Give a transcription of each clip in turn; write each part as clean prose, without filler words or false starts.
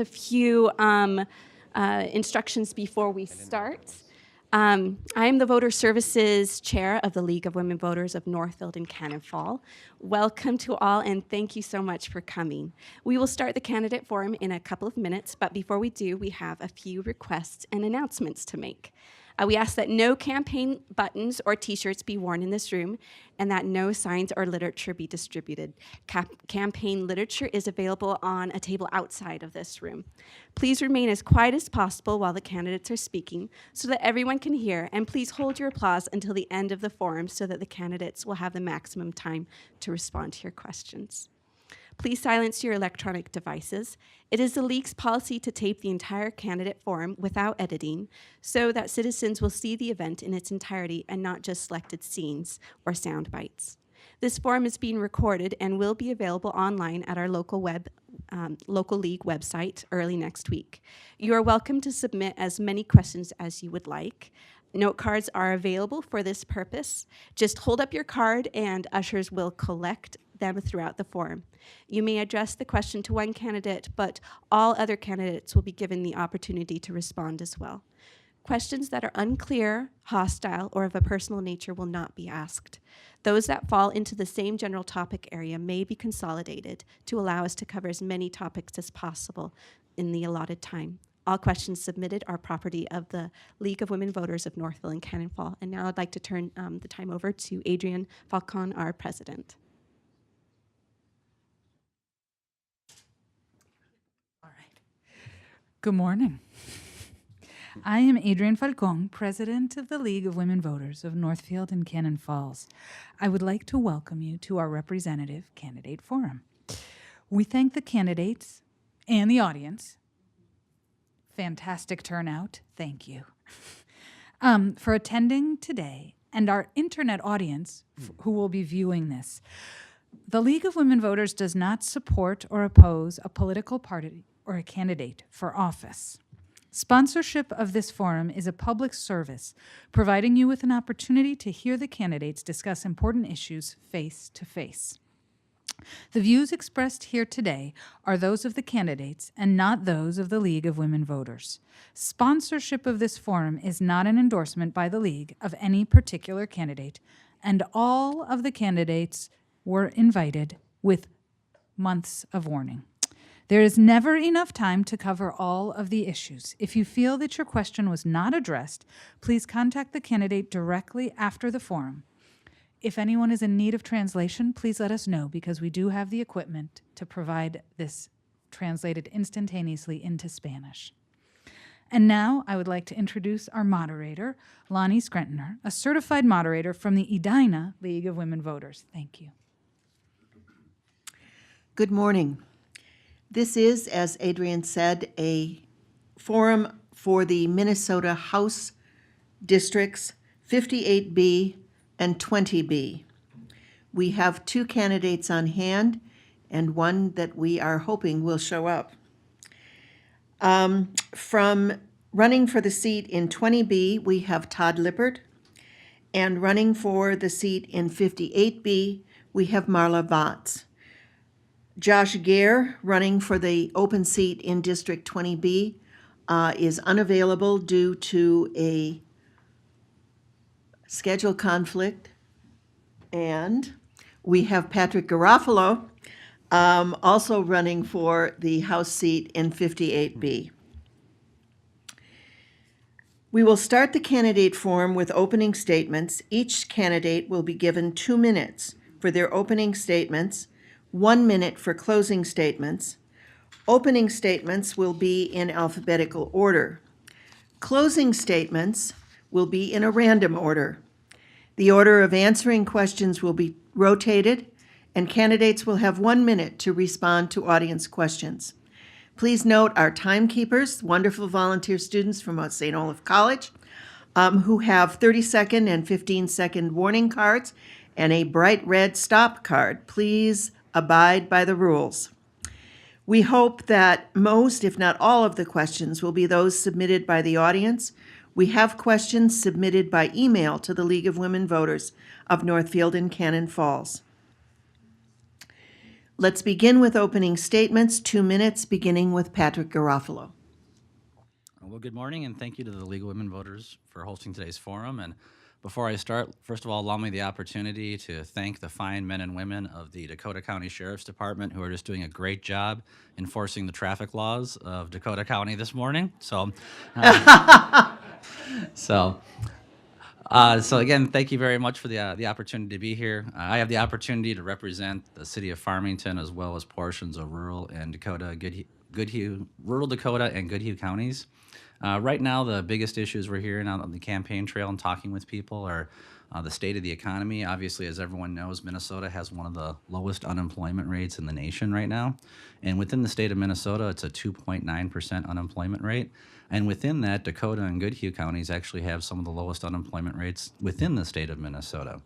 a few instructions before we start. I am the Voter Services Chair of the League of Women Voters of Northfield and Cannon Fall. Welcome to all, and thank you so much for coming. We will start the candidate forum in a couple of minutes, but before we do, we have a few requests and announcements to make. We ask that no campaign buttons or t-shirts be worn in this room and that no signs or literature be distributed. Campaign literature is available on a table outside of this room. Please remain as quiet as possible while the candidates are speaking so that everyone can hear, and please hold your applause until the end of the forum so that the candidates will have the maximum time to respond to your questions. Please silence your electronic devices. It is the League's policy to tape the entire candidate forum without editing so that citizens will see the event in its entirety and not just selected scenes or sound bites. This forum is being recorded and will be available online at our local League website early next week. You are welcome to submit as many questions as you would like. Note cards are available for this purpose. Just hold up your card and ushers will collect them throughout the forum. You may address the question to one candidate, but all other candidates will be given the opportunity to respond as well. Questions that are unclear, hostile, or of a personal nature will not be asked. Those that fall into the same general topic area may be consolidated to allow us to cover as many topics as possible in the allotted time. All questions submitted are property of the League of Women Voters of Northfield and Cannon Fall. And now I'd like to turn the time over to Adrienne Falcon, our president. Good morning. I am Adrienne Falcon, President of the League of Women Voters of Northfield and Cannon Falls. I would like to welcome you to our representative candidate forum. We thank the candidates and the audience. Fantastic turnout. Thank you. For attending today, and our internet audience who will be viewing this. The League of Women Voters does not support or oppose a political party or a candidate for office. Sponsorship of this forum is a public service, providing you with an opportunity to hear the candidates discuss important issues face to face. The views expressed here today are those of the candidates and not those of the League of Women Voters. Sponsorship of this forum is not an endorsement by the League of any particular candidate, and all of the candidates were invited with months of warning. There is never enough time to cover all of the issues. If you feel that your question was not addressed, please contact the candidate directly after the forum. If anyone is in need of translation, please let us know because we do have the equipment to provide this translated instantaneously into Spanish. And now I would like to introduce our moderator, Lonnie Screntner, a certified moderator from the Edina League of Women Voters. Thank you. Good morning. This is, as Adrienne said, a forum for the Minnesota House Districts 58B and 20B. We have two candidates on hand and one that we are hoping will show up. From running for the seat in 20B, we have Todd Lippert, and running for the seat in 58B, we have Marla Vagts. Josh Gare, running for the open seat in District 20B, is unavailable due to a schedule conflict. And we have Patrick Garofalo, also running for the House seat in 58B. We will start the candidate forum with opening statements. Each candidate will be given 2 minutes for their opening statements, 1 minute for closing statements. Opening statements will be in alphabetical order. Closing statements will be in a random order. The order of answering questions will be rotated, and candidates will have 1 minute to respond to audience questions. Please note our timekeepers, wonderful volunteer students from St. Olaf College, who have 30-second and 15-second warning cards and a bright red stop card. Please abide by the rules. We hope that most, if not all, of the questions will be those submitted by the audience. We have questions submitted by email to the League of Women Voters of Northfield and Cannon Falls. Let's begin with opening statements, 2 minutes, beginning with Patrick Garofalo. Well, good morning, and thank you to the League of Women Voters for hosting today's forum. And before I start, first of all, allow me the opportunity to thank the fine men and women of the Dakota County Sheriff's Department who are just doing a great job enforcing the traffic laws of Dakota County this morning. So again, thank you very much for the opportunity to be here. I have the opportunity to represent the city of Farmington as well as portions of rural and rural Dakota and Goodhue counties. Right now, the biggest issues we're hearing out on the campaign trail and talking with people are the state of the economy. Obviously, as everyone knows, Minnesota has one of the lowest unemployment rates in the nation right now. And within the state of Minnesota, it's a 2.9% unemployment rate. And within that, Dakota and Goodhue counties actually have some of the lowest unemployment rates within the state of Minnesota.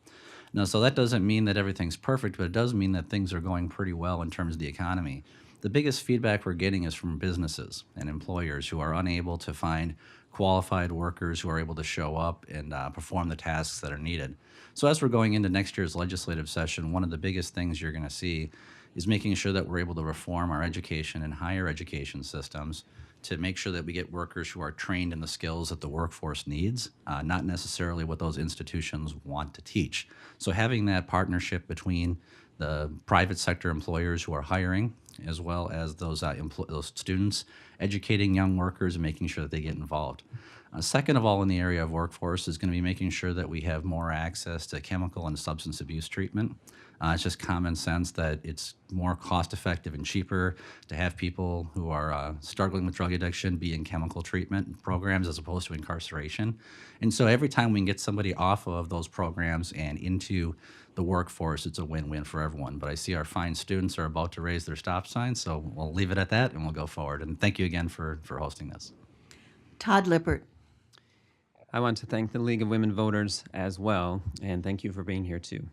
Now, so that doesn't mean that everything's perfect, but it does mean that things are going pretty well in terms of the economy. The biggest feedback we're getting is from businesses and employers who are unable to find qualified workers who are able to show up and perform the tasks that are needed. So as we're going into next year's legislative session, one of the biggest things you're going to see is making sure that we're able to reform our education and higher education systems to make sure that we get workers who are trained in the skills that the workforce needs, not necessarily what those institutions want to teach. So having that partnership between the private sector employers who are hiring, as well as those students, educating young workers and making sure that they get involved. Second of all, in the area of workforce is going to be making sure that we have more access to chemical and substance abuse treatment. It's just common sense that it's more cost effective and cheaper to have people who are struggling with drug addiction be in chemical treatment programs as opposed to incarceration. And so every time we can get somebody off of those programs and into the workforce, it's a win-win for everyone. But I see our fine students are about to raise their stop signs, so we'll leave it at that and we'll go forward. And thank you again for hosting this. Todd Lippert. I want to thank the League of Women Voters as well, and thank you for being here too.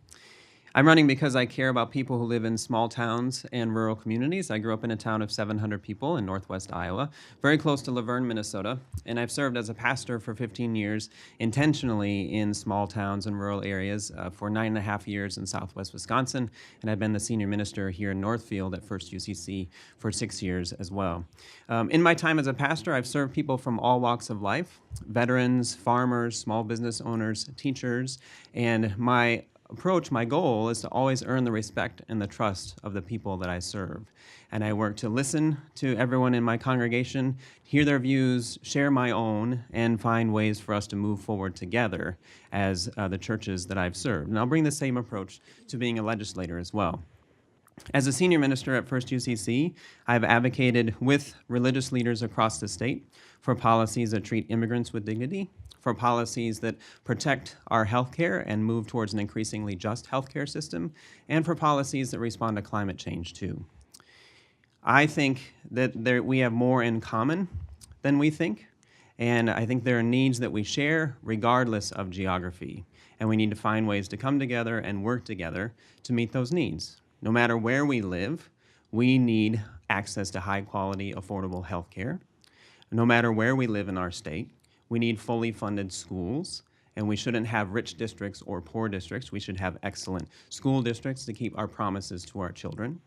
I'm running because I care about people who live in small towns and rural communities. I grew up in a town of 700 people in northwest Iowa, very close to Laverne, Minnesota, and I've served as a pastor for 15 years intentionally in small towns and rural areas for 9.5 years in southwest Wisconsin, and I've been the senior minister here in Northfield at First UCC for 6 years as well. In my time as a pastor, I've served people from all walks of life, veterans, farmers, small business owners, teachers, and my goal is to always earn the respect and the trust of the people that I serve. And I work to listen to everyone in my congregation, hear their views, share my own, and find ways for us to move forward together as the churches that I've served. And I'll bring the same approach to being a legislator as well. As a senior minister at First UCC, I've advocated with religious leaders across the state for policies that treat immigrants with dignity, for policies that protect our healthcare and move towards an increasingly just healthcare system, and for policies that respond to climate change too. I think that we have more in common than we think, and I think there are needs that we share regardless of geography, and we need to find ways to come together and work together to meet those needs. No matter where we live, we need access to high-quality, affordable healthcare. No matter where we live in our state, we need fully funded schools, and we shouldn't have rich districts or poor districts. We should have excellent school districts to keep our promises to our children.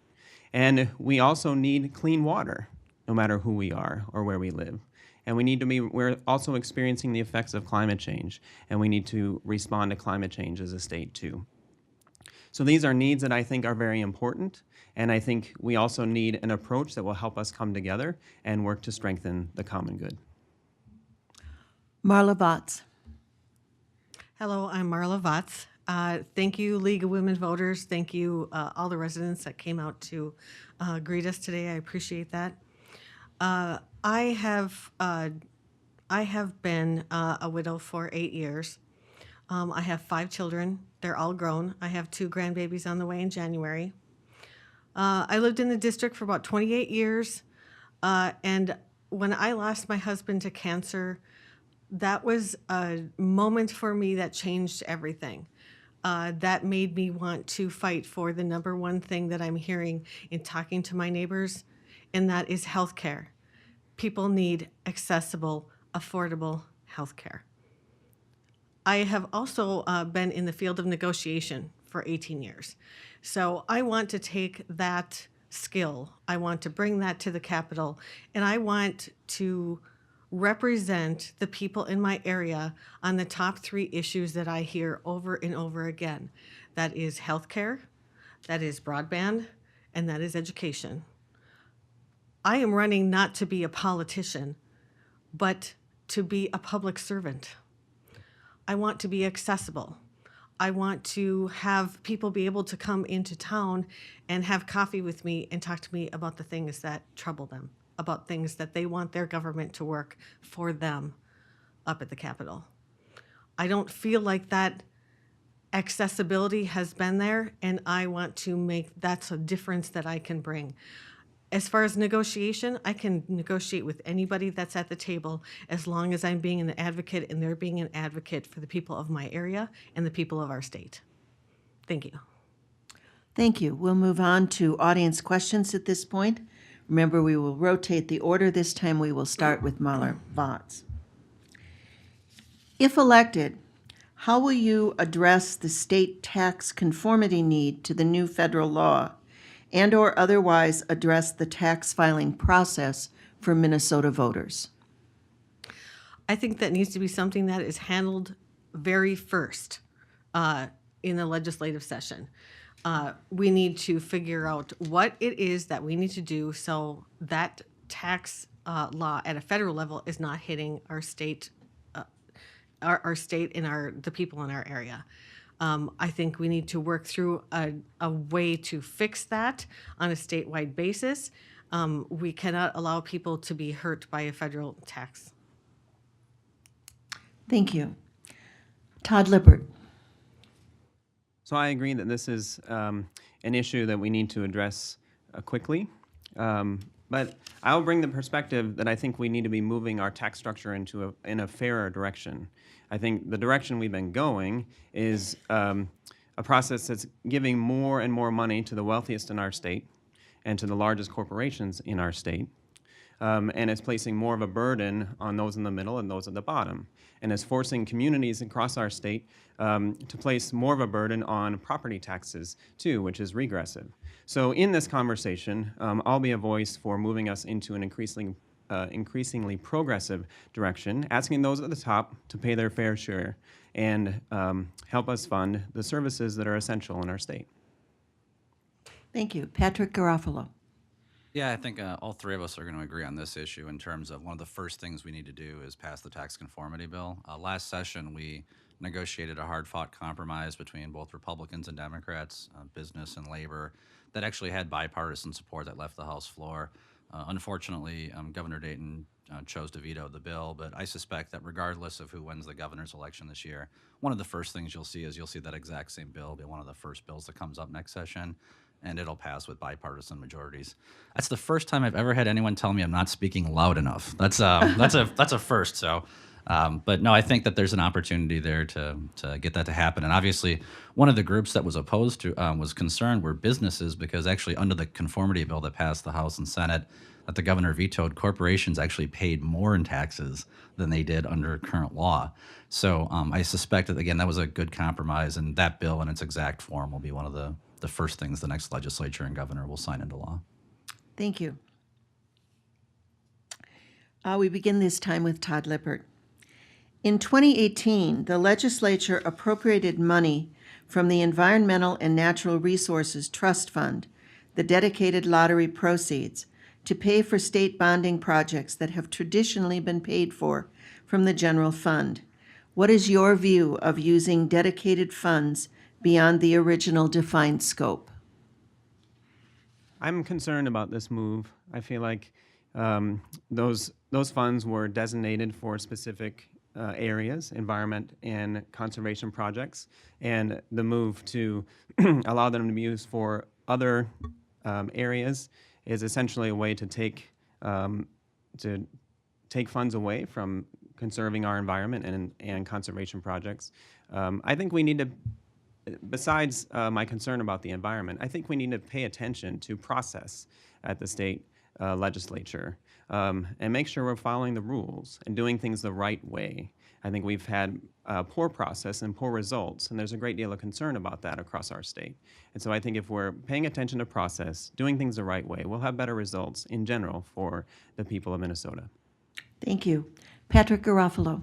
And we also need clean water, no matter who we are or where we live. And we're also experiencing the effects of climate change, and we need to respond to climate change as a state too. So these are needs that I think are very important, and I think we also need an approach that will help us come together and work to strengthen the common good. Marla Vagts. Hello, I'm Marla Vagts. Thank you, League of Women Voters. Thank you, all the residents that came out to greet us today. I appreciate that. I have been a widow for 8 years. I have 5 children. They're all grown. I have 2 grandbabies on the way in January. I lived in the district for about 28 years, and when I lost my husband to cancer, that was a moment for me that changed everything. That made me want to fight for the number one thing that I'm hearing in talking to my neighbors, and that is healthcare. People need accessible, affordable healthcare. I have also been in the field of negotiation for 18 years. So I want to take that skill. I want to bring that to the Capitol, and I want to represent the people in my area on the top 3 issues that I hear over and over again. That is healthcare, that is broadband, and that is education. I am running not to be a politician, but to be a public servant. I want to be accessible. I want to have people be able to come into town and have coffee with me and talk to me about the things that trouble them, about things that they want their government to work for them up at the Capitol. I don't feel like that accessibility has been there, and I want to make that's a difference that I can bring. As far as negotiation, I can negotiate with anybody that's at the table as long as I'm being an advocate and they're being an advocate for the people of my area and the people of our state. Thank you. Thank you. We'll move on to audience questions at this point. Remember, we will rotate the order. This time we will start with Marla Vagts. If elected, how will you address the state tax conformity need to the new federal law and/or otherwise address the tax filing process for Minnesota voters? I think that needs to be something that is handled very first in the legislative session. We need to figure out what it is that we need to do so that tax law at a federal level is not hitting our state, our state and the people in our area. I think we need to work through a way to fix that on a statewide basis. We cannot allow people to be hurt by a federal tax. Thank you. Todd Lippert. So I agree that this is an issue that we need to address quickly. But I'll bring the perspective that I think we need to be moving our tax structure in a fairer direction. I think the direction we've been going is a process that's giving more and more money to the wealthiest in our state and to the largest corporations in our state. And it's placing more of a burden on those in the middle and those at the bottom. And it's forcing communities across our state to place more of a burden on property taxes too, which is regressive. So in this conversation, I'll be a voice for moving us into an increasingly progressive direction, asking those at the top to pay their fair share and help us fund the services that are essential in our state. Thank you. Patrick Garofalo. Yeah, I think all 3 of us are going to agree on this issue in terms of one of the first things we need to do is pass the tax conformity bill. Last session, we negotiated a hard-fought compromise between both Republicans and Democrats, business and labor, that actually had bipartisan support that left the House floor. Unfortunately, Governor Dayton chose to veto the bill, but I suspect that regardless of who wins the governor's election this year, one of the first things you'll see that exact same bill be one of the first bills that comes up next session, and it'll pass with bipartisan majorities. That's the first time I've ever had anyone tell me I'm not speaking loud enough. That's a first. So, but no, I think that there's an opportunity there to get that to happen. And obviously, one of the groups that was opposed to was concerned were businesses, because actually under the conformity bill that passed the House and Senate that the governor vetoed, corporations actually paid more in taxes than they did under current law. So I suspect that, again, that was a good compromise, and that bill in its exact form will be one of the first things the next legislature and governor will sign into law. Thank you. We begin this time with Todd Lippert. In 2018, the legislature appropriated money from the Environmental and Natural Resources Trust Fund, the dedicated lottery proceeds, to pay for state bonding projects that have traditionally been paid for from the general fund. What is your view of using dedicated funds beyond the original defined scope? I'm concerned about this move. I feel like those funds were designated for specific areas, environment and conservation projects, and the move to allow them to be used for other areas is essentially a way to take funds away from conserving our environment and conservation projects. I think we need to, besides my concern about the environment, I think we need to pay attention to process at the state legislature and make sure we're following the rules and doing things the right way. I think we've had a poor process and poor results, and there's a great deal of concern about that across our state. And so I think if we're paying attention to process, doing things the right way, we'll have better results in general for the people of Minnesota. Thank you. Patrick Garofalo.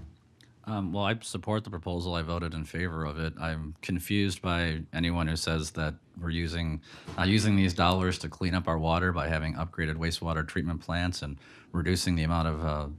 Well, I support the proposal. I voted in favor of it. I'm confused by anyone who says that we're using these dollars to clean up our water by having upgraded wastewater treatment plants and reducing the amount of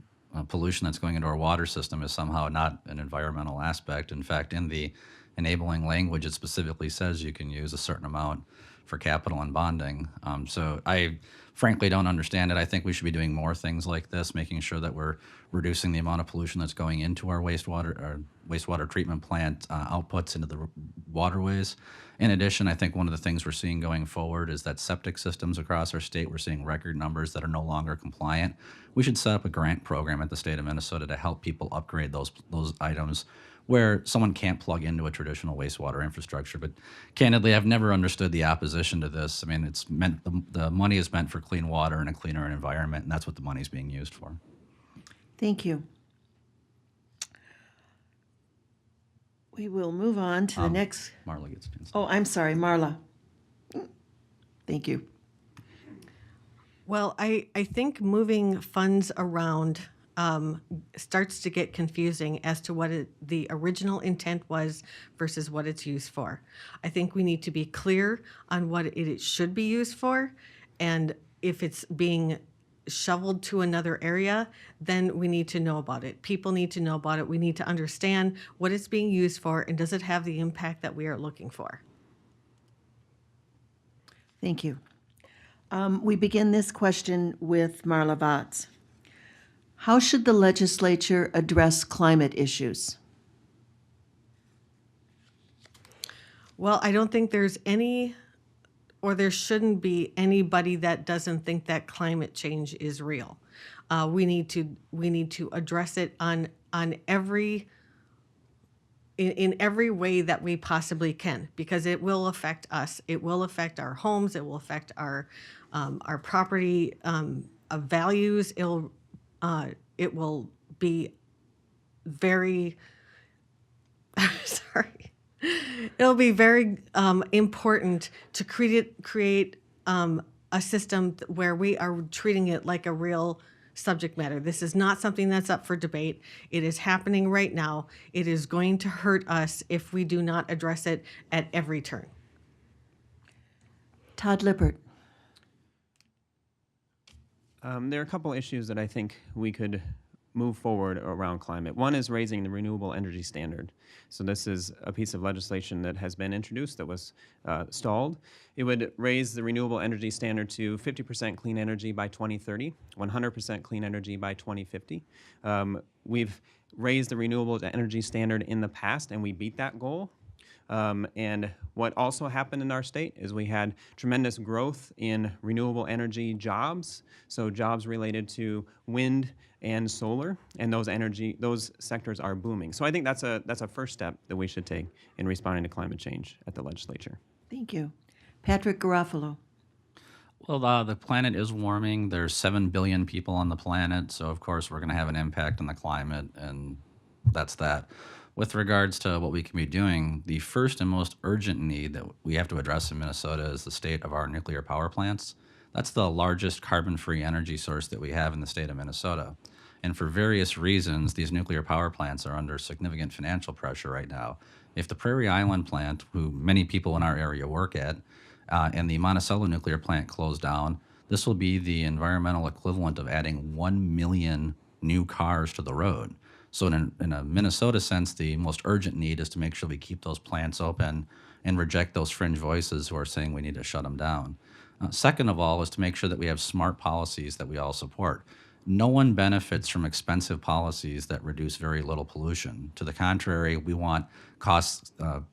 pollution that's going into our water system is somehow not an environmental aspect. In fact, in the enabling language, it specifically says you can use a certain amount for capital and bonding. So I frankly don't understand it. I think we should be doing more things like this, making sure that we're reducing the amount of pollution that's going into our wastewater treatment plant outputs into the waterways. In addition, I think one of the things we're seeing going forward is that septic systems across our state, we're seeing record numbers that are no longer compliant. We should set up a grant program at the state of Minnesota to help people upgrade those items where someone can't plug into a traditional wastewater infrastructure. But candidly, I've never understood the opposition to this. I mean, it's meant the money is meant for clean water and a cleaner environment, and that's what the money is being used for. Thank you. We will move on to the next. Marla gets to. Oh, I'm sorry, Marla. Thank you. Well, I think moving funds around starts to get confusing as to what the original intent was versus what it's used for. I think we need to be clear on what it should be used for, and if it's being shoveled to another area, then we need to know about it. People need to know about it. We need to understand what it's being used for, and does it have the impact that we are looking for? Thank you. We begin this question with Marla Vagts. How should the legislature address climate issues? Well, I don't think there's any, or there shouldn't be anybody that doesn't think that climate change is real. We need to address it on every in every way that we possibly can, because it will affect us. It will affect our homes. It will affect our property values. It will be very sorry. It'll be very important to create a system where we are treating it like a real subject matter. This is not something that's up for debate. It is happening right now. It is going to hurt us if we do not address it at every turn. Todd Lippert. There are a couple issues that I think we could move forward around climate. One is raising the renewable energy standard. So this is a piece of legislation that has been introduced that was stalled. It would raise the renewable energy standard to 50% clean energy by 2030, 100% clean energy by 2050. We've raised the renewable energy standard in the past, and we beat that goal. And what also happened in our state is we had tremendous growth in renewable energy jobs, so jobs related to wind and solar, and those sectors are booming. So I think that's a first step that we should take in responding to climate change at the legislature. Thank you. Patrick Garofalo. Well, the planet is warming. There's 7 billion people on the planet, so of course we're going to have an impact on the climate, and that's that. With regards to what we can be doing, the first and most urgent need that we have to address in Minnesota is the state of our nuclear power plants. That's the largest carbon-free energy source that we have in the state of Minnesota. And for various reasons, these nuclear power plants are under significant financial pressure right now. If the Prairie Island plant, who many people in our area work at, and the Monticello nuclear plant close down, this will be the environmental equivalent of adding 1 million new cars to the road. So in a Minnesota sense, the most urgent need is to make sure we keep those plants open and reject those fringe voices who are saying we need to shut them down. Second of all is to make sure that we have smart policies that we all support. No one benefits from expensive policies that reduce very little pollution. To the contrary, we want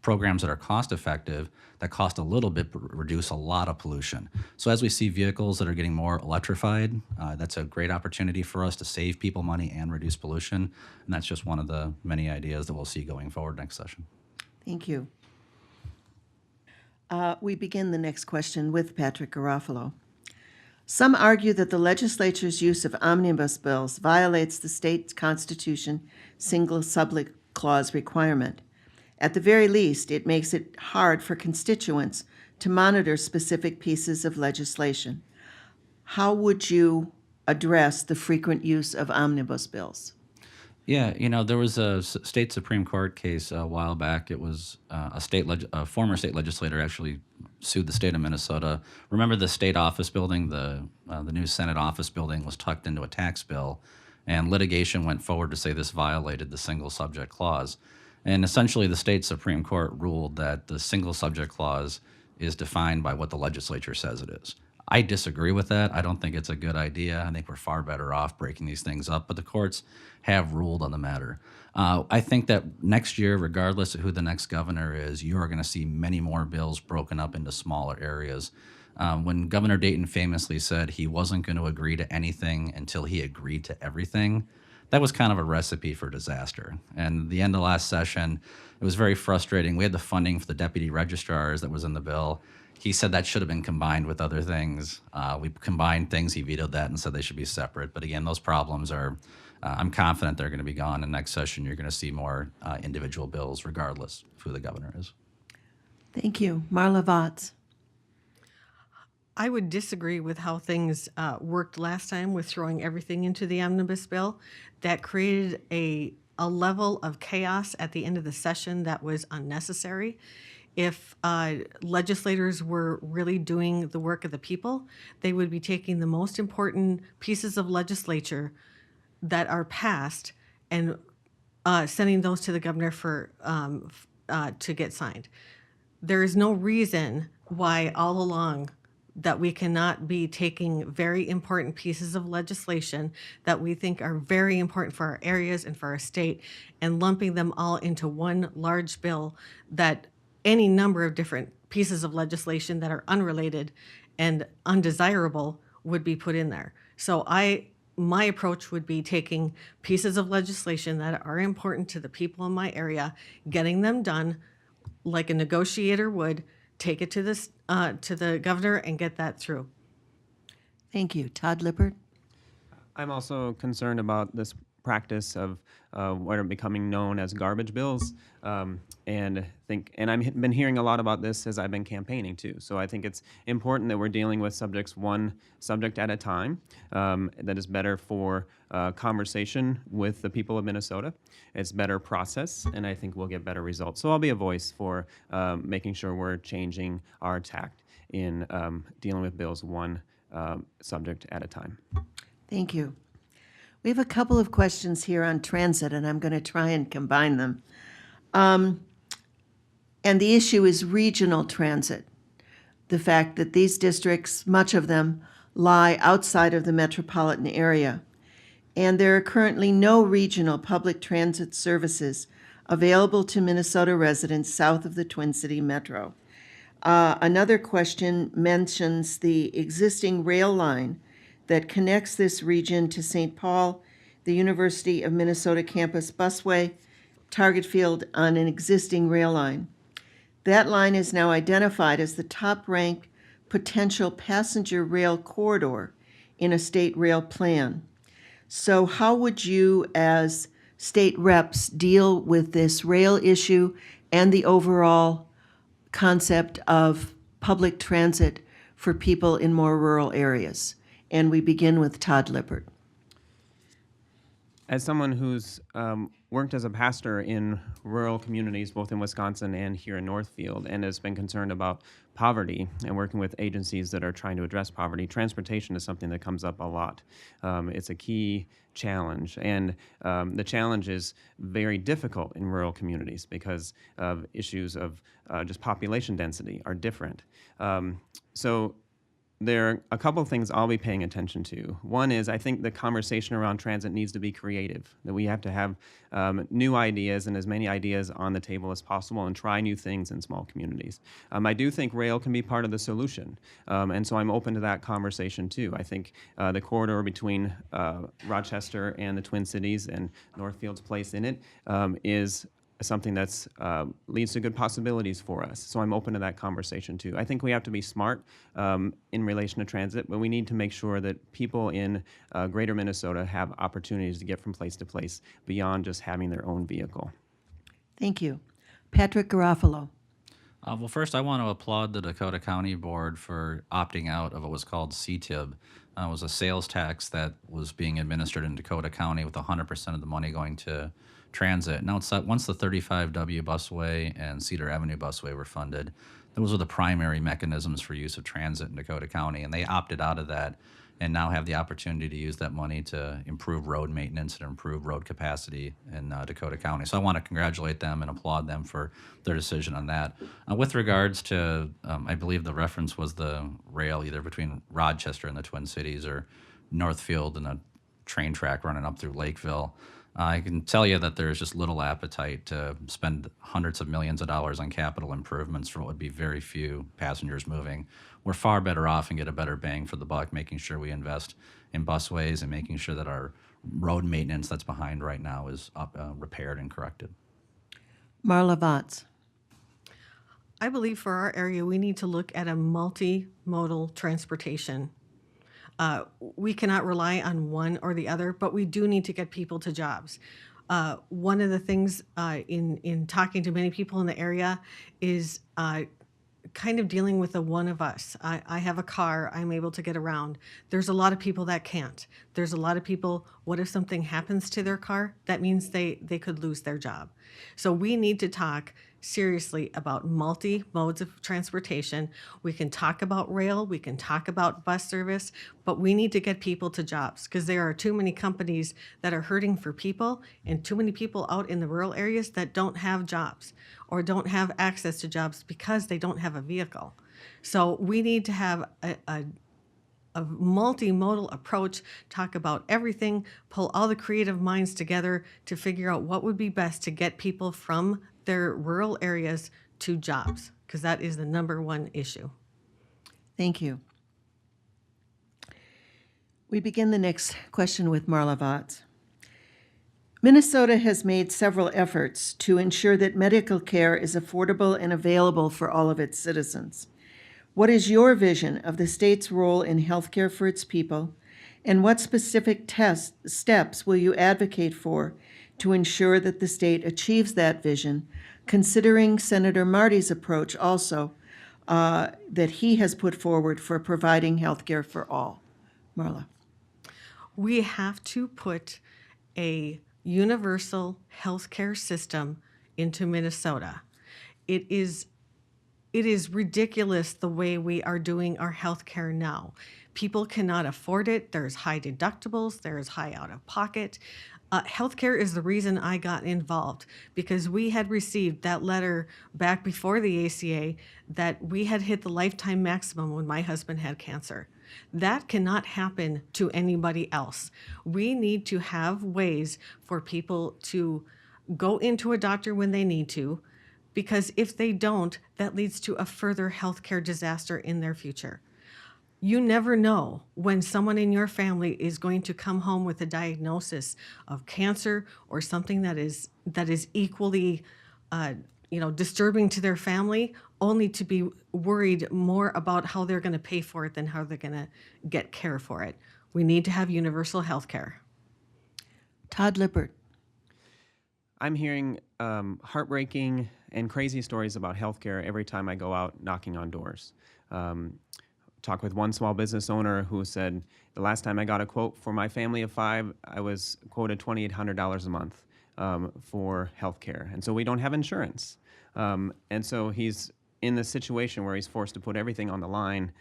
programs that are cost effective, that cost a little bit but reduce a lot of pollution. So as we see vehicles that are getting more electrified, that's a great opportunity for us to save people money and reduce pollution. And that's just one of the many ideas that we'll see going forward next session. Thank you. We begin the next question with Patrick Garofalo. Some argue that the legislature's use of omnibus bills violates the state constitution single subject clause requirement. At the very least, it makes it hard for constituents to monitor specific pieces of legislation. How would you address the frequent use of omnibus bills? Yeah, there was a state Supreme Court case a while back. It was a former state legislator actually sued the state of Minnesota. Remember the state office building, the new Senate office building was tucked into a tax bill, and litigation went forward to say this violated the single subject clause. And essentially the state Supreme Court ruled that the single subject clause is defined by what the legislature says it is. I disagree with that. I don't think it's a good idea. I think we're far better off breaking these things up, but the courts have ruled on the matter. I think that next year, regardless of who the next governor is, you are going to see many more bills broken up into smaller areas. When Governor Dayton famously said he wasn't going to agree to anything until he agreed to everything, that was kind of a recipe for disaster. And the end of last session, it was very frustrating. We had the funding for the deputy registrars that was in the bill. He said that should have been combined with other things. We combined things, he vetoed that and said they should be separate. But again, those problems are, I'm confident they're going to be gone. And next session, you're going to see more individual bills, regardless of who the governor is. Thank you. Marla Vagts. I would disagree with how things worked last time with throwing everything into the omnibus bill. That created a level of chaos at the end of the session that was unnecessary. If legislators were really doing the work of the people, they would be taking the most important pieces of legislature that are passed and sending those to the governor for to get signed. There is no reason why all along that we cannot be taking very important pieces of legislation that we think are very important for our areas and for our state and lumping them all into one large bill that any number of different pieces of legislation that are unrelated and undesirable would be put in there. So my approach would be taking pieces of legislation that are important to the people in my area, getting them done like a negotiator would, take it to the governor and get that through. Thank you. Todd Lippert. I'm also concerned about this practice of what are becoming known as garbage bills, and I've been hearing a lot about this as I've been campaigning too. So I think it's important that we're dealing with one subject at a time. That is better for conversation with the people of Minnesota. It's better process, and I think we'll get better results. So I'll be a voice for making sure we're changing our tact in dealing with bills one subject at a time. Thank you. We have a couple of questions here on transit, and I'm going to try and combine them. And the issue is regional transit. The fact that these districts, much of them, lie outside of the metropolitan area. And there are currently no regional public transit services available to Minnesota residents south of the Twin City Metro. Another question mentions the existing rail line that connects this region to St. Paul, the University of Minnesota campus busway, target field on an existing rail line. That line is now identified as the top-ranked potential passenger rail corridor in a state rail plan. So how would you, as state reps, deal with this rail issue and the overall concept of public transit for people in more rural areas? And we begin with Todd Lippert. As someone who's worked as a pastor in rural communities, both in Wisconsin and here in Northfield, and has been concerned about poverty and working with agencies that are trying to address poverty, transportation is something that comes up a lot. It's a key challenge, and the challenge is very difficult in rural communities because of issues of just population density are different. So there are a couple of things I'll be paying attention to. One is I think the conversation around transit needs to be creative, that we have to have new ideas and as many ideas on the table as possible and try new things in small communities. I do think rail can be part of the solution, and so I'm open to that conversation too. I think the corridor between Rochester and the Twin Cities and Northfield's place in it is something that's leads to good possibilities for us. So I'm open to that conversation too. I think we have to be smart in relation to transit, but we need to make sure that people in greater Minnesota have opportunities to get from place to place beyond just having their own vehicle. Thank you. Patrick Garofalo. Well, first, I want to applaud the Dakota County Board for opting out of what was called CTIB. It was a sales tax that was being administered in Dakota County with 100% of the money going to transit. Now, once the 35W busway and Cedar Avenue busway were funded, those were the primary mechanisms for use of transit in Dakota County, and they opted out of that and now have the opportunity to use that money to improve road maintenance and improve road capacity in Dakota County. So I want to congratulate them and applaud them for their decision on that. With regards to, I believe the reference was the rail either between Rochester and the Twin Cities or Northfield and a train track running up through Lakeville. I can tell you that there's just little appetite to spend hundreds of millions of dollars on capital improvements for what would be very few passengers moving. We're far better off and get a better bang for the buck, making sure we invest in busways and making sure that our road maintenance that's behind right now is repaired and corrected. Marla Vagts. I believe for our area, we need to look at a multimodal transportation. We cannot rely on one or the other, but we do need to get people to jobs. One of the things in talking to many people in the area is kind of dealing with the one of us. I have a car, I'm able to get around. There's a lot of people that can't. There's a lot of people, what if something happens to their car? That means they could lose their job. So we need to talk seriously about multi-modes of transportation. We can talk about rail, we can talk about bus service, but we need to get people to jobs because there are too many companies that are hurting for people and too many people out in the rural areas that don't have jobs or don't have access to jobs because they don't have a vehicle. So we need to have a multimodal approach, talk about everything, pull all the creative minds together to figure out what would be best to get people from their rural areas to jobs, because that is the number one issue. Thank you. We begin the next question with Marla Vagts. Minnesota has made several efforts to ensure that medical care is affordable and available for all of its citizens. What is your vision of the state's role in healthcare for its people, and what specific steps will you advocate for to ensure that the state achieves that vision, considering Senator Marty's approach also that he has put forward for providing healthcare for all? Marla. We have to put a universal healthcare system into Minnesota. It is ridiculous the way we are doing our healthcare now. People cannot afford it. There's high deductibles. There's high out of pocket. Healthcare is the reason I got involved, because we had received that letter back before the ACA that we had hit the lifetime maximum when my husband had cancer. That cannot happen to anybody else. We need to have ways for people to go into a doctor when they need to, because if they don't, that leads to a further healthcare disaster in their future. You never know when someone in your family is going to come home with a diagnosis of cancer or something that is equally disturbing to their family, only to be worried more about how they're going to pay for it than how they're going to get care for it. We need to have universal health care. Todd Lippert. I'm hearing heartbreaking and crazy stories about healthcare every time I go out knocking on doors. Talked with one small business owner who said, the last time I got a quote for my family of 5, I was quoted $2,800 a month for healthcare. And so we don't have insurance. And so he's in this situation where he's forced to put everything on the line,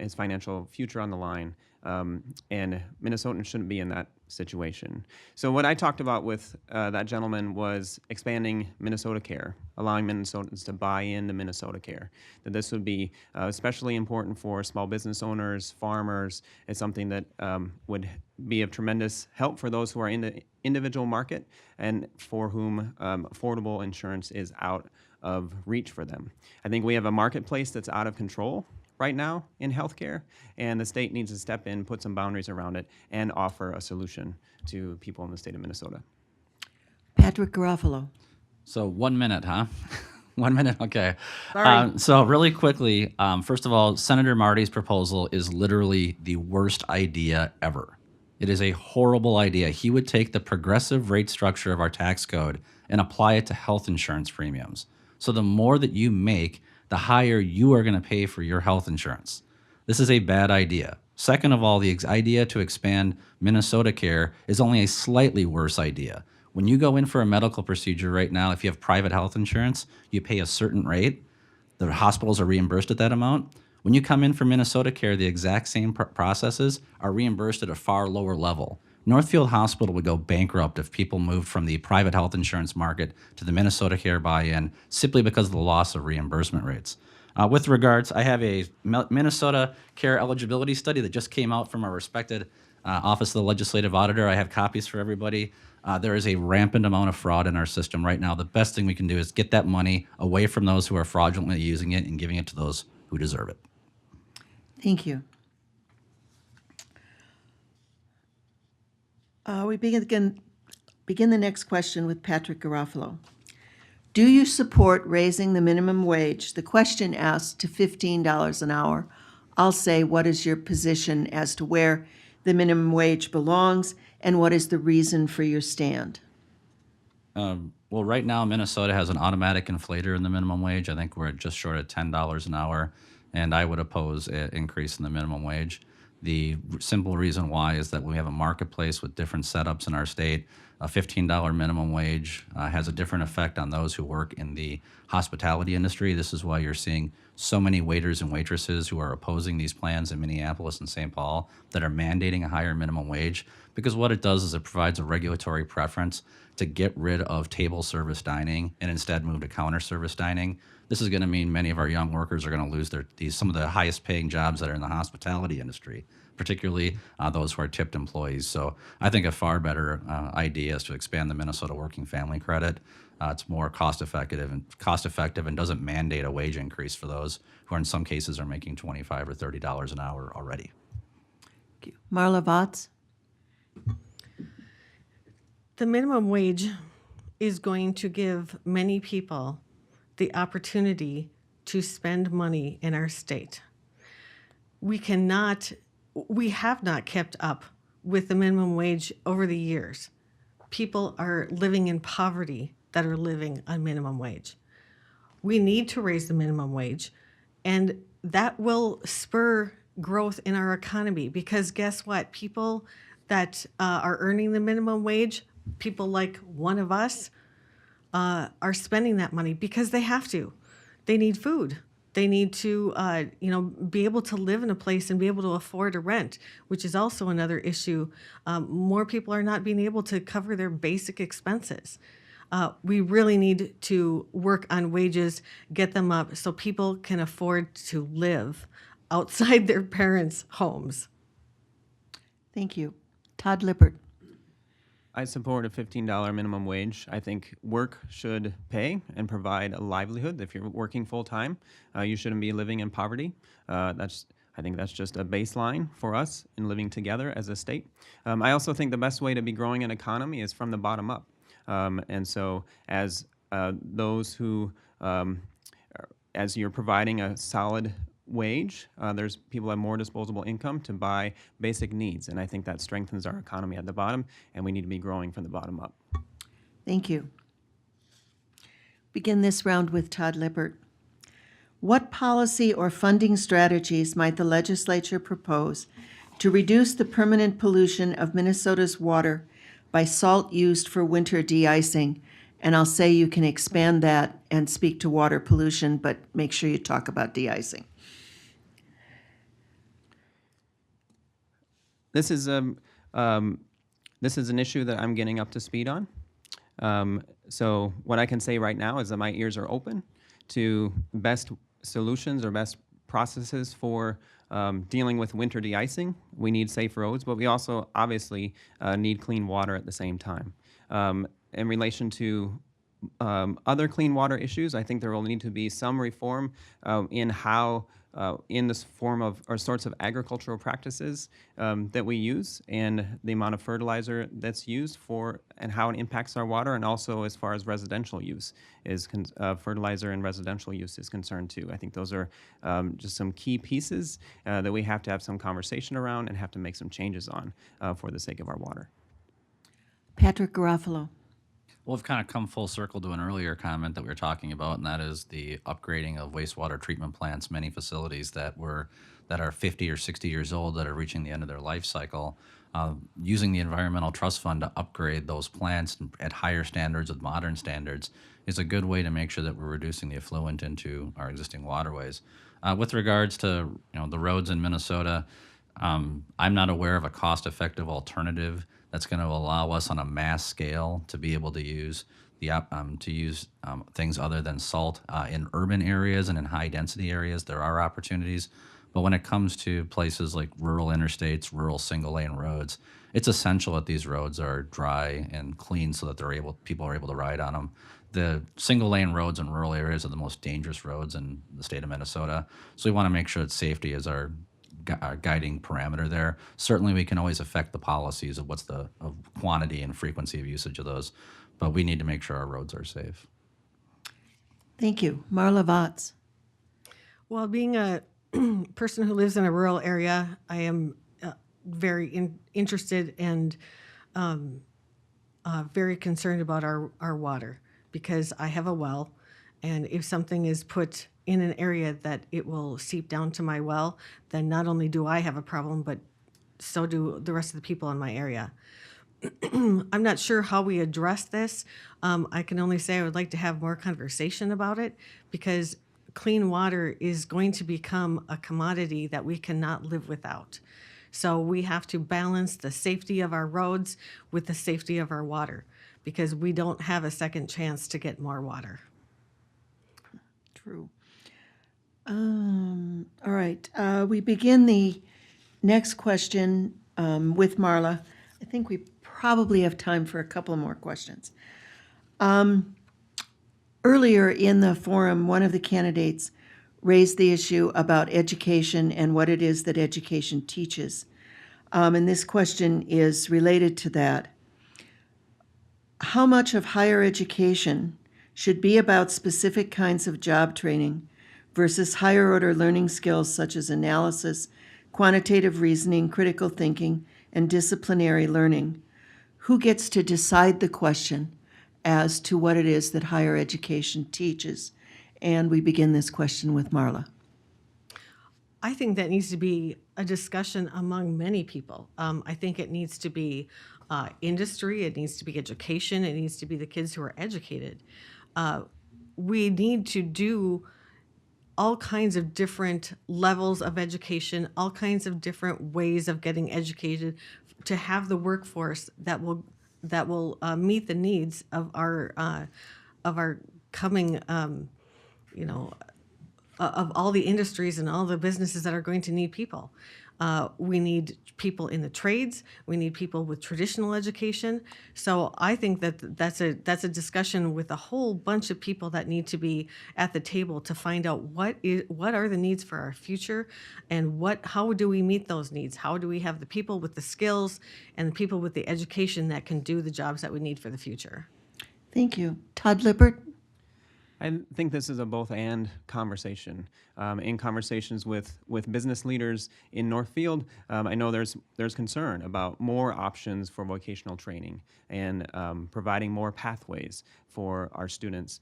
his financial future on the line. And Minnesotans shouldn't be in that situation. So what I talked about with that gentleman was expanding Minnesota Care, allowing Minnesotans to buy into Minnesota Care. That this would be especially important for small business owners, farmers. It's something that would be of tremendous help for those who are in the individual market and for whom affordable insurance is out of reach for them. I think we have a marketplace that's out of control right now in healthcare, and the state needs to step in, put some boundaries around it, and offer a solution to people in the state of Minnesota. Patrick Garofalo. So 1 minute, huh? 1 minute, okay. Sorry. So really quickly, first of all, Senator Marty's proposal is literally the worst idea ever. It is a horrible idea. He would take the progressive rate structure of our tax code and apply it to health insurance premiums. So the more that you make, the higher you are going to pay for your health insurance. This is a bad idea. Second of all, the idea to expand Minnesota Care is only a slightly worse idea. When you go in for a medical procedure right now, if you have private health insurance, you pay a certain rate. The hospitals are reimbursed at that amount. When you come in for Minnesota Care, the exact same processes are reimbursed at a far lower level. Northfield Hospital would go bankrupt if people moved from the private health insurance market to the Minnesota Care buy-in simply because of the loss of reimbursement rates. With regards, I have a Minnesota Care eligibility study that just came out from our respected Office of the Legislative Auditor. I have copies for everybody. There is a rampant amount of fraud in our system right now. The best thing we can do is get that money away from those who are fraudulently using it and giving it to those who deserve it. Thank you. We begin the next question with Patrick Garofalo. Do you support raising the minimum wage, the question asked, to $15 an hour? I'll say, what is your position as to where the minimum wage belongs, and what is the reason for your stand? Well, right now, Minnesota has an automatic inflator in the minimum wage. I think we're at just short of $10 an hour, and I would oppose an increase in the minimum wage. The simple reason why is that we have a marketplace with different setups in our state. A $15 minimum wage has a different effect on those who work in the hospitality industry. This is why you're seeing so many waiters and waitresses who are opposing these plans in Minneapolis and St. Paul that are mandating a higher minimum wage, because what it does is it provides a regulatory preference to get rid of table service dining and instead move to counter service dining. This is going to mean many of our young workers are going to lose some of the highest paying jobs that are in the hospitality industry, particularly those who are tipped employees. So I think a far better idea is to expand the Minnesota Working Family Credit. It's more cost effective and doesn't mandate a wage increase for those who in some cases are making $25 or $30 an hour already. Thank you. Marla Vagts? The minimum wage is going to give many people the opportunity to spend money in our state. We have not kept up with the minimum wage over the years. People are living in poverty that are living on minimum wage. We need to raise the minimum wage, and that will spur growth in our economy, because guess what? People that are earning the minimum wage, people like one of us, are spending that money because they have to. They need food. They need to, be able to live in a place and be able to afford a rent, which is also another issue. More people are not being able to cover their basic expenses. We really need to work on wages, get them up so people can afford to live outside their parents' homes. Thank you. Todd Lippert? I support a $15 minimum wage. I think work should pay and provide a livelihood. If you're working full time, you shouldn't be living in poverty. I think that's just a baseline for us in living together as a state. I also think the best way to be growing an economy is from the bottom up. And so as those who, as you're providing a solid wage, there's people have more disposable income to buy basic needs, and I think that strengthens our economy at the bottom, and we need to be growing from the bottom up. Thank you. Begin this round with Todd Lippert. What policy or funding strategies might the legislature propose to reduce the permanent pollution of Minnesota's water by salt used for winter de-icing? And I'll say you can expand that and speak to water pollution, but make sure you talk about de-icing. This is an issue that I'm getting up to speed on. So what I can say right now is that my ears are open to best solutions or best processes for dealing with winter de-icing. We need safe roads, but we also obviously need clean water at the same time. In relation to other clean water issues, I think there will need to be some reform in how in this form of or sorts of agricultural practices that we use, and the amount of fertilizer that's used for and how it impacts our water, and also as far as residential use is fertilizer and residential use is concerned too. I think those are just some key pieces that we have to have some conversation around and have to make some changes on for the sake of our water. Patrick Garofalo. Well, we've kind of come full circle to an earlier comment that we were talking about, and that is the upgrading of wastewater treatment plants. Many facilities that are 50 or 60 years old that are reaching the end of their life cycle. Using the Environmental Trust Fund to upgrade those plants at higher standards with modern standards is a good way to make sure that we're reducing the effluent into our existing waterways. With regards to the roads in Minnesota, I'm not aware of a cost-effective alternative that's going to allow us on a mass scale to be able to use things other than salt in urban areas and in high-density areas. There are opportunities, but when it comes to places like rural interstates, rural single-lane roads, it's essential that these roads are dry and clean so that people are able to ride on them. The single-lane roads in rural areas are the most dangerous roads in the state of Minnesota, so we want to make sure that safety is our guiding parameter there. Certainly, we can always affect the policies of of quantity and frequency of usage of those, but we need to make sure our roads are safe. Thank you. Marla Vagts. Well, being a person who lives in a rural area, I am very interested and very concerned about our water, because I have a well, and if something is put in an area that it will seep down to my well, then not only do I have a problem, but so do the rest of the people in my area. I'm not sure how we address this. I can only say I would like to have more conversation about it, because clean water is going to become a commodity that we cannot live without. So we have to balance the safety of our roads with the safety of our water, because we don't have a second chance to get more water. True. All right. We begin the next question with Marla. I think we probably have time for a couple more questions. Earlier in the forum, one of the candidates raised the issue about education and what it is that education teaches. And this question is related to that. How much of higher education should be about specific kinds of job training versus higher order learning skills such as analysis, quantitative reasoning, critical thinking, and disciplinary learning? Who gets to decide the question as to what it is that higher education teaches? And we begin this question with Marla. I think that needs to be a discussion among many people. I think it needs to be industry, it needs to be education, it needs to be the kids who are educated. We need to do all kinds of different levels of education, all kinds of different ways of getting educated to have the workforce that will meet the needs of our coming of all the industries and all the businesses that are going to need people. We need people in the trades. We need people with traditional education. So I think that's a discussion with a whole bunch of people that need to be at the table to find out what are the needs for our future, and how do we meet those needs? How do we have the people with the skills and the people with the education that can do the jobs that we need for the future? Thank you. Todd Lippert. I think this is a both-and conversation. In conversations with business leaders in Northfield, I know there's concern about more options for vocational training and providing more pathways for our students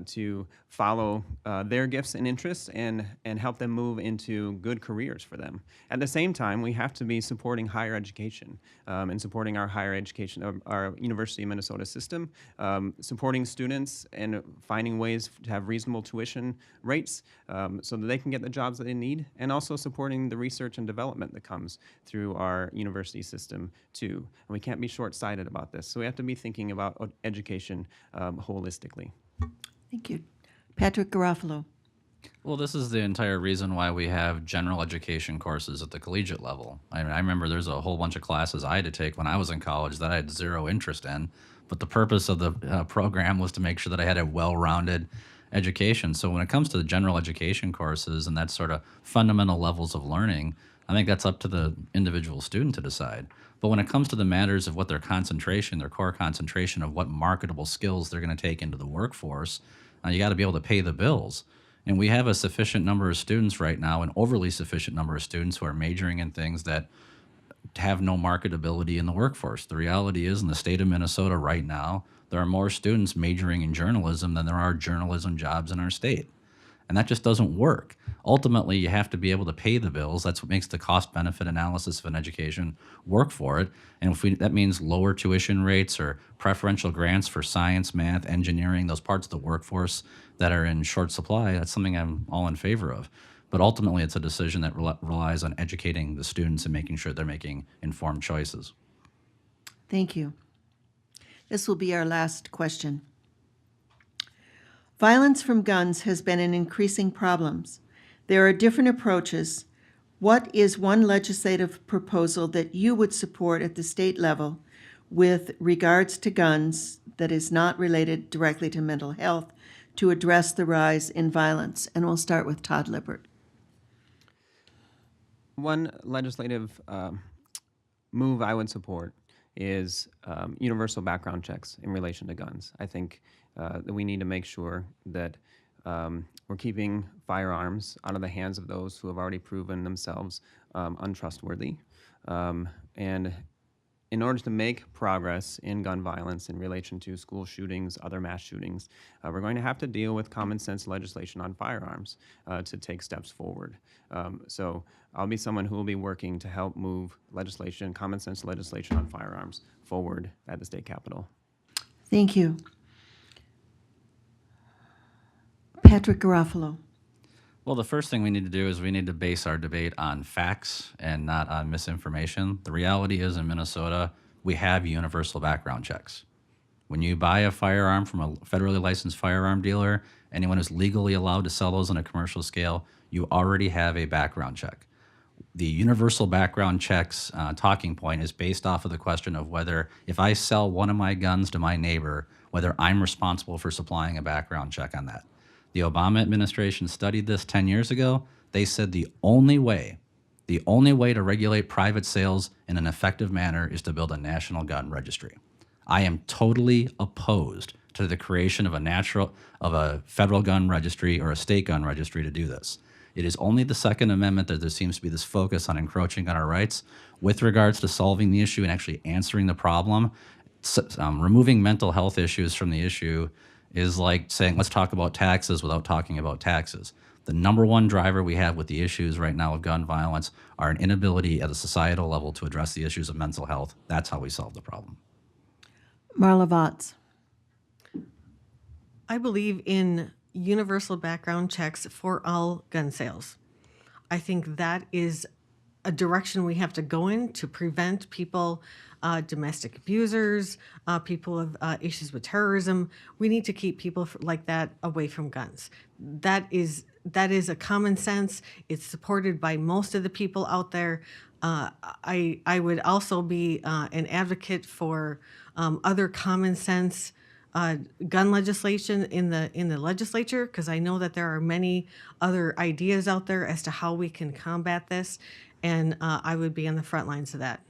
to follow their gifts and interests and help them move into good careers for them. At the same time, we have to be supporting higher education and supporting our higher education, our University of Minnesota system, supporting students and finding ways to have reasonable tuition rates so that they can get the jobs that they need, and also supporting the research and development that comes through our university system too. And we can't be short-sighted about this. So we have to be thinking about education holistically. Thank you. Patrick Garofalo. Well, this is the entire reason why we have general education courses at the collegiate level. I remember there's a whole bunch of classes I had to take when I was in college that I had zero interest in, but the purpose of the program was to make sure that I had a well-rounded education. So when it comes to the general education courses and that sort of fundamental levels of learning, I think that's up to the individual student to decide. But when it comes to the matters of what their concentration, their core concentration of what marketable skills they're going to take into the workforce, you got to be able to pay the bills. And we have a sufficient number of students right now, an overly sufficient number of students who are majoring in things that have no marketability in the workforce. The reality is, in the state of Minnesota right now, there are more students majoring in journalism than there are journalism jobs in our state. And that just doesn't work. Ultimately, you have to be able to pay the bills. That's what makes the cost-benefit analysis of an education work for it. And that means lower tuition rates or preferential grants for science, math, engineering, those parts of the workforce that are in short supply, that's something I'm all in favor of. But ultimately, it's a decision that relies on educating the students and making sure they're making informed choices. Thank you. This will be our last question. Violence from guns has been an increasing problem. There are different approaches. What is one legislative proposal that you would support at the state level with regards to guns that is not related directly to mental health to address the rise in violence? And we'll start with Todd Lippert. One legislative move I would support is universal background checks in relation to guns. I think that we need to make sure that we're keeping firearms out of the hands of those who have already proven themselves untrustworthy. And in order to make progress in gun violence in relation to school shootings, other mass shootings, we're going to have to deal with common sense legislation on firearms to take steps forward. So I'll be someone who will be working to help move legislation, common sense legislation on firearms forward at the state capitol. Thank you. Patrick Garofalo. Well, the first thing we need to do is we need to base our debate on facts and not on misinformation. The reality is in Minnesota, we have universal background checks. When you buy a firearm from a federally licensed firearm dealer, anyone who's legally allowed to sell those on a commercial scale, you already have a background check. The universal background checks talking point is based off of the question of whether, if I sell one of my guns to my neighbor, whether I'm responsible for supplying a background check on that. The Obama administration studied this 10 years ago. They said the only way to regulate private sales in an effective manner is to build a national gun registry. I am totally opposed to the creation of a federal gun registry or a state gun registry to do this. It is only the Second Amendment that there seems to be this focus on encroaching on our rights with regards to solving the issue and actually answering the problem. Removing mental health issues from the issue is like saying, let's talk about taxes without talking about taxes. The number one driver we have with the issues right now of gun violence are an inability at a societal level to address the issues of mental health. That's how we solve the problem. Marla Vagts. I believe in universal background checks for all gun sales. I think that is a direction we have to go in to prevent people, domestic abusers, people with issues with terrorism. We need to keep people like that away from guns. That is a common sense. It's supported by most of the people out there. I would also be an advocate for other common sense gun legislation in the legislature, because I know that there are many other ideas out there as to how we can combat this, and I would be on the front lines of that.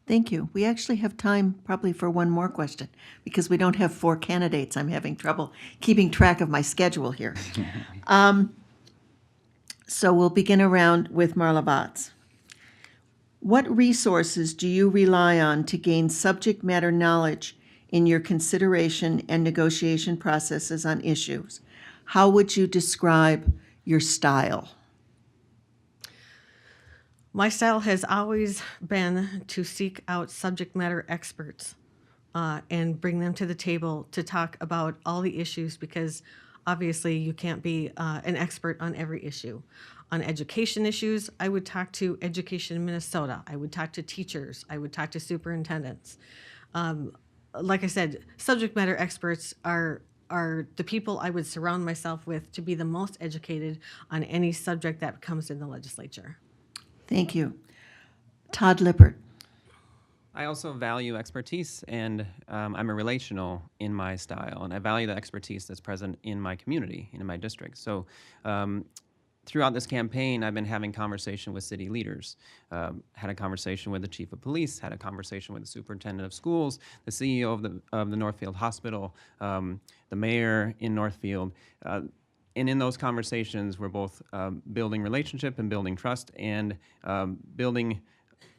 Thank you. We actually have time probably for one more question because we don't have 4 candidates. I'm having trouble keeping track of my schedule here. So we'll begin a round with Marla Vagts. What resources do you rely on to gain subject matter knowledge in your consideration and negotiation processes on issues? How would you describe your style? My style has always been to seek out subject matter experts and bring them to the table to talk about all the issues, because obviously you can't be an expert on every issue. On education issues, I would talk to Education in Minnesota. I would talk to teachers. I would talk to superintendents. Like I said, subject matter experts are the people I would surround myself with to be the most educated on any subject that comes in the legislature. Thank you. Todd Lippert. I also value expertise, and I'm a relational in my style, and I value the expertise that's present in my community, in my district. So throughout this campaign, I've been having conversation with city leaders. Had a conversation with the chief of police, had a conversation with the superintendent of schools, the CEO of the Northfield Hospital, the mayor in Northfield. And in those conversations, we're both building relationship and building trust and building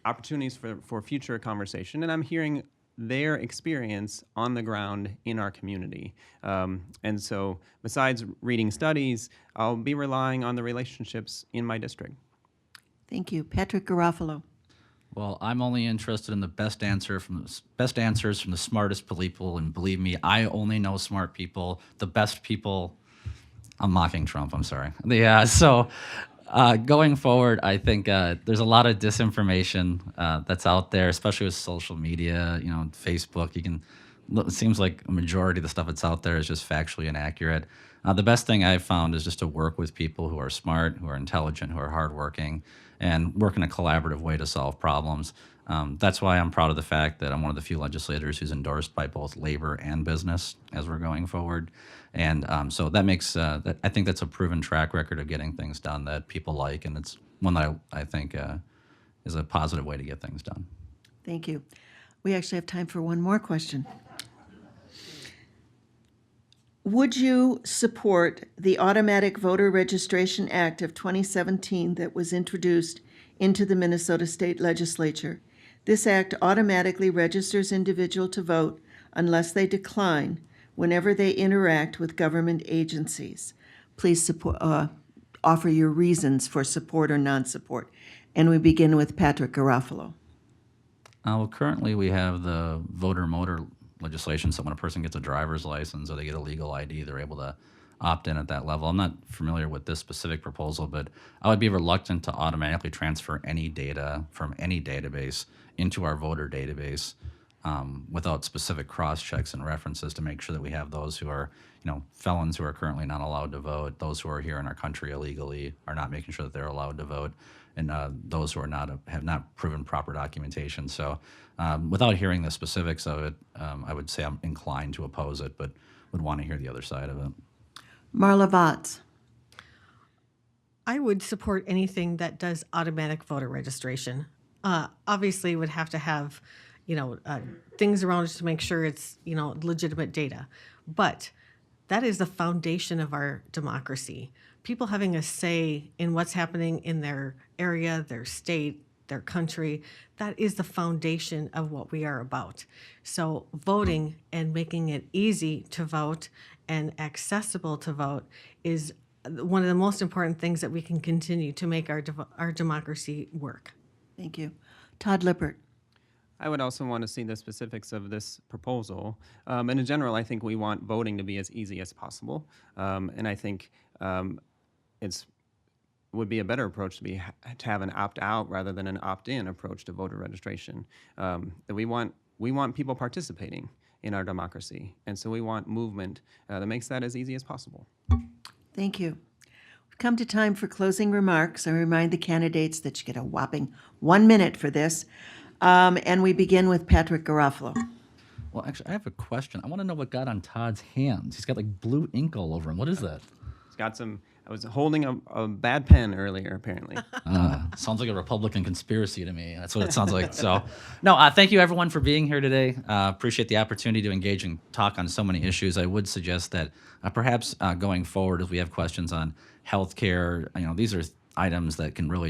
opportunities for future conversation. And I'm hearing their experience on the ground in our community. And so besides reading studies, I'll be relying on the relationships in my district. Thank you. Patrick Garofalo. Well, I'm only interested in the best answers from the smartest people, and believe me, I only know smart people. The best people. I'm mocking Trump. I'm sorry. Yeah. So going forward, I think there's a lot of disinformation that's out there, especially with social media. Facebook. It seems like a majority of the stuff that's out there is just factually inaccurate. The best thing I've found is just to work with people who are smart, who are intelligent, who are hardworking, and work in a collaborative way to solve problems. That's why I'm proud of the fact that I'm one of the few legislators who's endorsed by both labor and business as we're going forward. And so that makes, I think that's a proven track record of getting things done that people like, and it's one that I think is a positive way to get things done. Thank you. We actually have time for one more question. Would you support the Automatic Voter Registration Act of 2017 that was introduced into the Minnesota State Legislature? This act automatically registers individuals to vote unless they decline whenever they interact with government agencies. Please offer your reasons for support or non-support. And we begin with Patrick Garofalo. Well, currently we have the voter motor legislation, so when a person gets a driver's license or they get a legal ID, they're able to opt in at that level. I'm not familiar with this specific proposal, but I would be reluctant to automatically transfer any data from any database into our voter database without specific cross-checks and references to make sure that we have those who are, felons who are currently not allowed to vote, those who are here in our country illegally are not making sure that they're allowed to vote, and those who are have not proven proper documentation. So without hearing the specifics of it, I would say I'm inclined to oppose it, but would want to hear the other side of it. Marla Vagts. I would support anything that does automatic voter registration. Obviously, would have to have, things around it to make sure it's, legitimate data. But that is the foundation of our democracy. People having a say in what's happening in their area, their state, their country, that is the foundation of what we are about. So voting and making it easy to vote and accessible to vote is one of the most important things that we can continue to make our democracy work. Thank you. Todd Lippert. I would also want to see the specifics of this proposal. And in general, I think we want voting to be as easy as possible. And I think it would be a better approach to have an opt-out rather than an opt-in approach to voter registration. That we want people participating in our democracy, and so we want movement that makes that as easy as possible. Thank you. We've come to time for closing remarks. I remind the candidates that you get a whopping 1 minute for this. And we begin with Patrick Garofalo. Well, actually, I have a question. I want to know what got on Todd's hands. He's got like blue ink all over him. What is that? It's got some. I was holding a bad pen earlier, apparently. Sounds like a Republican conspiracy to me. That's what it sounds like. So, no, thank you everyone for being here today. Appreciate the opportunity to engage and talk on so many issues. I would suggest that perhaps going forward, if we have questions on healthcare, these are items that can really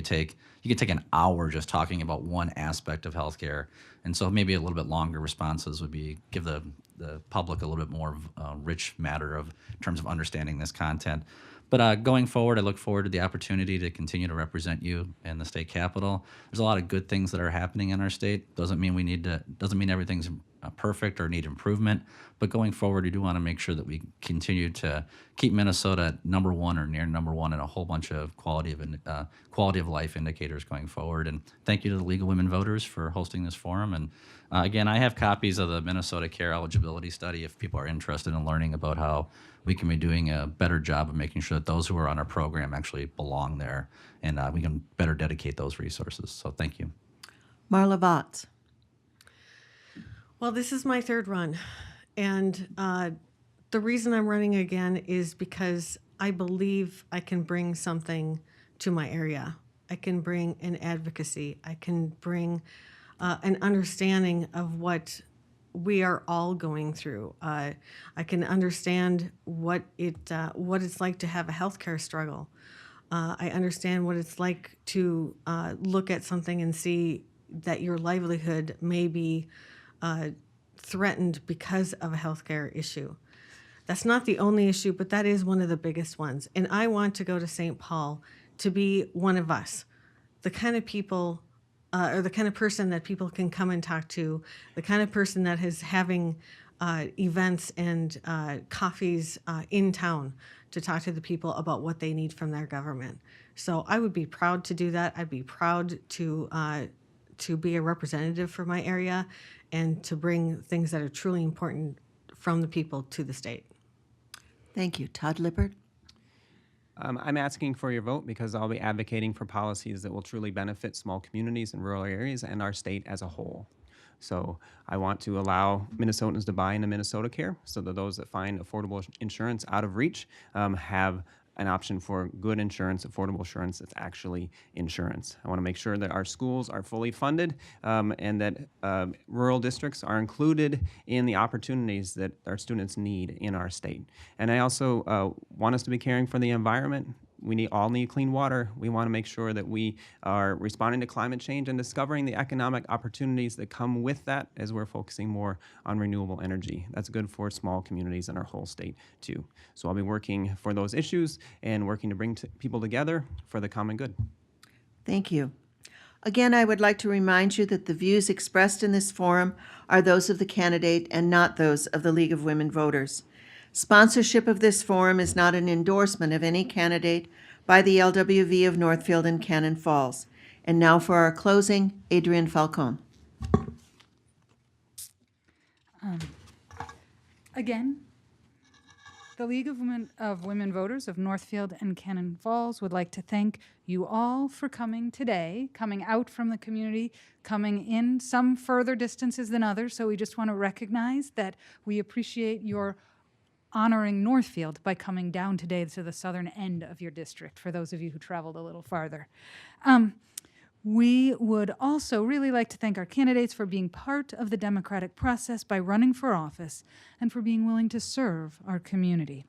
you can take an hour just talking about one aspect of healthcare. And so maybe a little bit longer responses would give the public a little bit more rich matter in terms of understanding this content. But going forward, I look forward to the opportunity to continue to represent you in the state capitol. There's a lot of good things that are happening in our state. Doesn't mean everything's perfect or need improvement. But going forward, we do want to make sure that we continue to keep Minnesota at number one or near number one in a whole bunch of quality of life indicators going forward. And thank you to the League of Women Voters for hosting this forum. And again, I have copies of the Minnesota Care eligibility study if people are interested in learning about how we can be doing a better job of making sure that those who are on our program actually belong there, and we can better dedicate those resources. So thank you. Marla Vagts. Well, this is my third run. And the reason I'm running again is because I believe I can bring something to my area. I can bring an advocacy. I can bring an understanding of what we are all going through. I can understand what it's like to have a healthcare struggle. I understand what it's like to look at something and see that your livelihood may be threatened because of a healthcare issue. That's not the only issue, but that is one of the biggest ones. And I want to go to St. Paul to be one of us, the kind of people or the kind of person that people can come and talk to, the kind of person that is having events and coffees in town to talk to the people about what they need from their government. So I would be proud to do that. I'd be proud to be a representative for my area and to bring things that are truly important from the people to the state. Thank you. Todd Lippert? I'm asking for your vote because I'll be advocating for policies that will truly benefit small communities and rural areas and our state as a whole. So I want to allow Minnesotans to buy into Minnesota Care so that those that find affordable insurance out of reach have an option for good insurance, affordable insurance that's actually insurance. I want to make sure that our schools are fully funded and that rural districts are included in the opportunities that our students need in our state. And I also want us to be caring for the environment. We all need clean water. We want to make sure that we are responding to climate change and discovering the economic opportunities that come with that as we're focusing more on renewable energy. That's good for small communities in our whole state too. So I'll be working for those issues and working to bring people together for the common good. Thank you. Again, I would like to remind you that the views expressed in this forum are those of the candidate and not those of the League of Women Voters. Sponsorship of this forum is not an endorsement of any candidate by the LWV of Northfield and Cannon Falls. And now for our closing, Adrienne Falcone. Again, the League of Women Voters of Northfield and Cannon Falls would like to thank you all for coming today, coming out from the community, coming in some further distances than others. So we just want to recognize that we appreciate your honoring Northfield by coming down today to the southern end of your district, for those of you who traveled a little farther. We would also really like to thank our candidates for being part of the democratic process by running for office and for being willing to serve our community.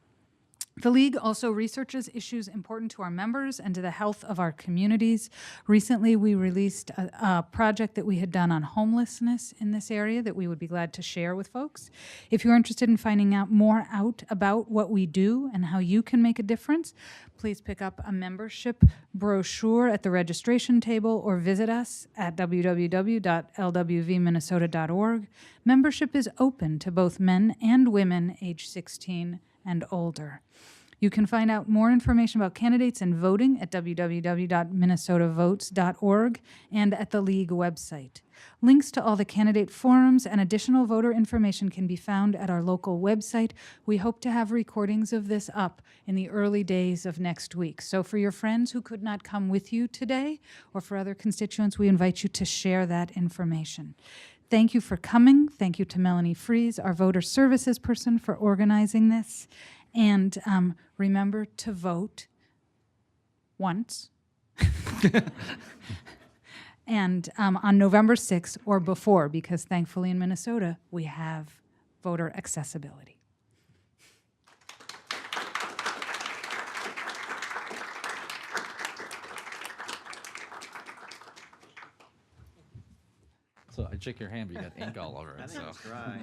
The League also researches issues important to our members and to the health of our communities. Recently, we released a project that we had done on homelessness in this area that we would be glad to share with folks. If you're interested in finding out more about what we do and how you can make a difference, please pick up a membership brochure at the registration table or visit us at www.lwvminnesota.org. Membership is open to both men and women age 16 and older. You can find out more information about candidates and voting at www.minnesotavotes.org and at the League website. Links to all the candidate forums and additional voter information can be found at our local website. We hope to have recordings of this up in the early days of next week. So for your friends who could not come with you today, or for other constituents, we invite you to share that information. Thank you for coming. Thank you to Melanie Fries, our voter services person, for organizing this. And remember to vote once. And on November 6th or before, because thankfully in Minnesota, we have voter accessibility. So I shook your hand, but you got ink all over it. I think So. it's dry.